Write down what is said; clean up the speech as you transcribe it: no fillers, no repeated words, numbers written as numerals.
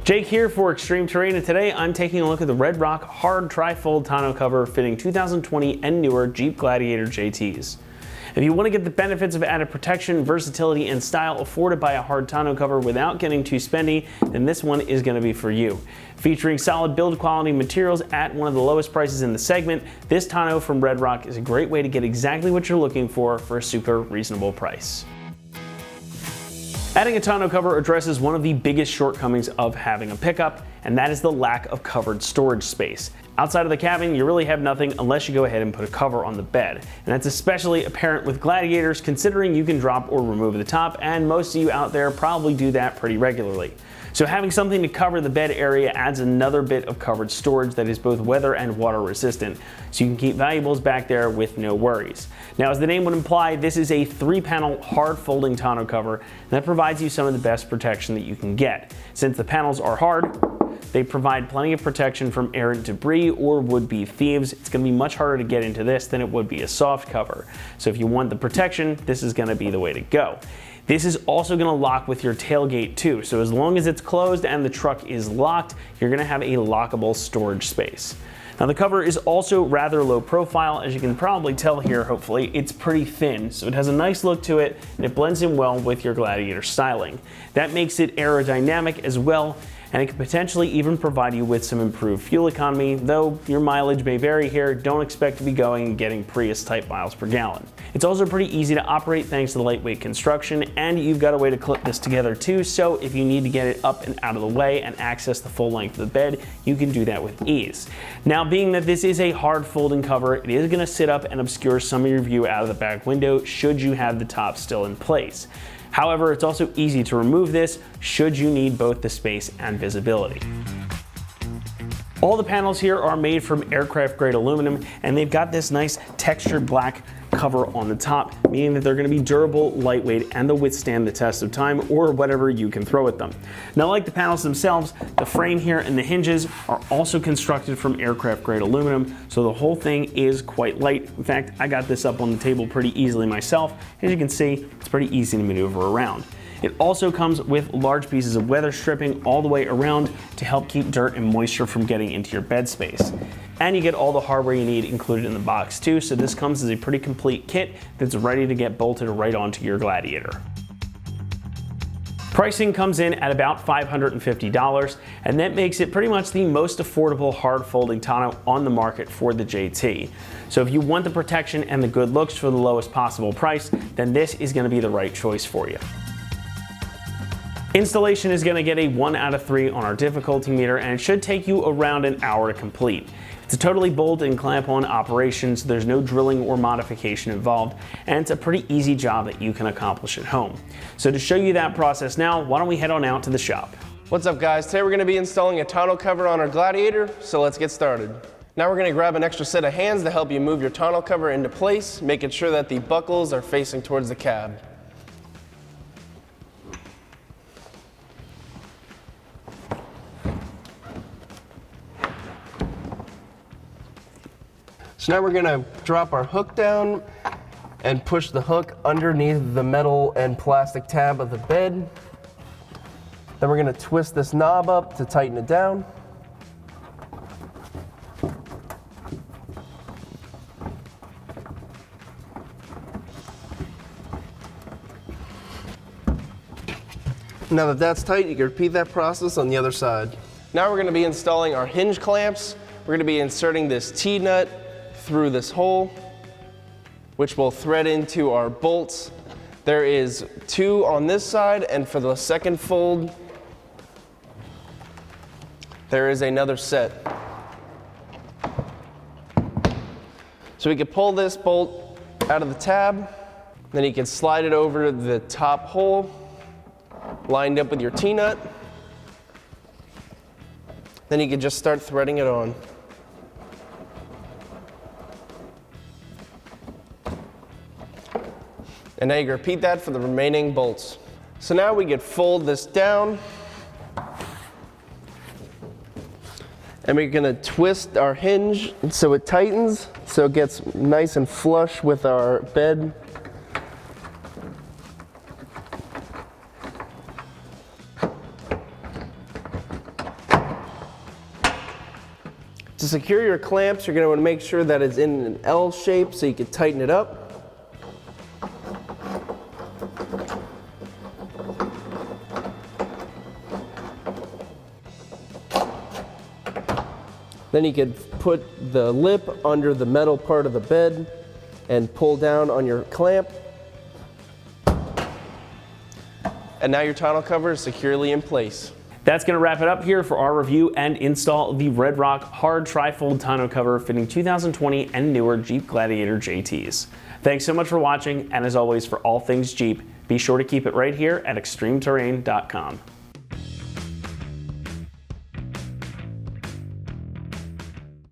Jake here for Extreme Terrain, and today I'm taking a look at the Red Rock Hard Tri-Fold tonneau cover fitting 2020 and newer Jeep Gladiator JTs. If you want to get the benefits of added protection, versatility, and style afforded by a hard tonneau cover without getting too spendy, then this one is going to be for you. Featuring solid build quality materials at one of the lowest prices in the segment, this tonneau from Red Rock is a great way to get exactly what you're looking for a super reasonable price. Adding a tonneau cover addresses one of the biggest shortcomings of having a pickup, and that is the lack of covered storage space. Outside of the cabin, you really have nothing unless you go ahead and put a cover on the bed. And that's especially apparent with Gladiators, considering you can drop or remove the top, and most of you out there probably do that pretty regularly. So having something to cover the bed area adds another bit of covered storage that is both weather and water resistant, so you can keep valuables back there with no worries. Now, as the name would imply, this is a 3-panel hard folding tonneau cover, and that provides you some of the best protection that you can get. Since the panels are hard, they provide plenty of protection from errant debris or would-be thieves. It's going to be much harder to get into this than it would be a soft cover. So if you want the protection, this is going to be the way to go. This is also going to lock with your tailgate too, so as long as it's closed and the truck is locked, you're going to have a lockable storage space. Now the cover is also rather low profile, as you can probably tell here, hopefully. It's pretty thin, so it has a nice look to it, and it blends in well with your Gladiator styling. That makes it aerodynamic as well, and it could potentially even provide you with some improved fuel economy, though your mileage may vary here. Don't expect to be going and getting Prius type miles per gallon. It's also pretty easy to operate thanks to the lightweight construction, and you've got a way to clip this together too, so if you need to get it up and out of the way and access the full length of the bed, you can do that with ease. Now, being that this is a hard folding cover, it is going to sit up and obscure some of your view out of the back window should you have the top still in place. However, it's also easy to remove this should you need both the space and visibility. All the panels here are made from aircraft grade aluminum, and they've got this nice textured black cover on the top, meaning that they're going to be durable, lightweight, and they'll withstand the test of time or whatever you can throw at them. Now, like the panels themselves, the frame here and the hinges are also constructed from aircraft grade aluminum, so the whole thing is quite light. In fact, I got this up on the table pretty easily myself. As you can see, it's pretty easy to maneuver around. It also comes with large pieces of weather stripping all the way around to help keep dirt and moisture from getting into your bed space. And you get all the hardware you need included in the box too, so this comes as a pretty complete kit that's ready to get bolted right onto your Gladiator. Pricing comes in at about $550, and that makes it pretty much the most affordable hard folding tonneau on the market for the JT. So if you want the protection and the good looks for the lowest possible price, then this is going to be the right choice for you. Installation is going to get a 1 out of 3 on our difficulty meter, and it should take you around an hour to complete. It's a totally bolt and clamp on operation, so there's no drilling or modification involved, and it's a pretty easy job that you can accomplish at home. So to show you that process now, why don't we head on out to the shop. What's up, guys? Today we're going to be installing a tonneau cover on our Gladiator, so let's get started. Now we're going to grab an extra set of hands to help you move your tonneau cover into place, making sure that the buckles are facing towards the cab. So now we're going to drop our hook down and push the hook underneath the metal and plastic tab of the bed. Then we're going to twist this knob up to tighten it down. Now that that's tight, you can repeat that process on the other side. Now we're going to be installing our hinge clamps. We're going to be inserting this T-nut through this hole, which will thread into our bolts. There is 2 on this side, and for the second fold, there is another set. So we can pull this bolt out of the tab, then you can slide it over the top hole, lined up with your T-nut. Then you can just start threading it on. And now you can repeat that for the remaining bolts. So now we can fold this down, and we're gonna twist our hinge so it tightens, so it gets nice and flush with our bed. To secure your clamps, you're going to want to make sure that it's in an L shape so you can tighten it up. Then you could put the lip under the metal part of the bed and pull down on your clamp. And now your tonneau cover is securely in place. That's going to wrap it up here for our review and install of the Red Rock Hard Trifold tonneau cover fitting 2020 and newer Jeep Gladiator JTs. Thanks so much for watching, and as always, for all things Jeep, be sure to keep it right here at extremeterrain.com.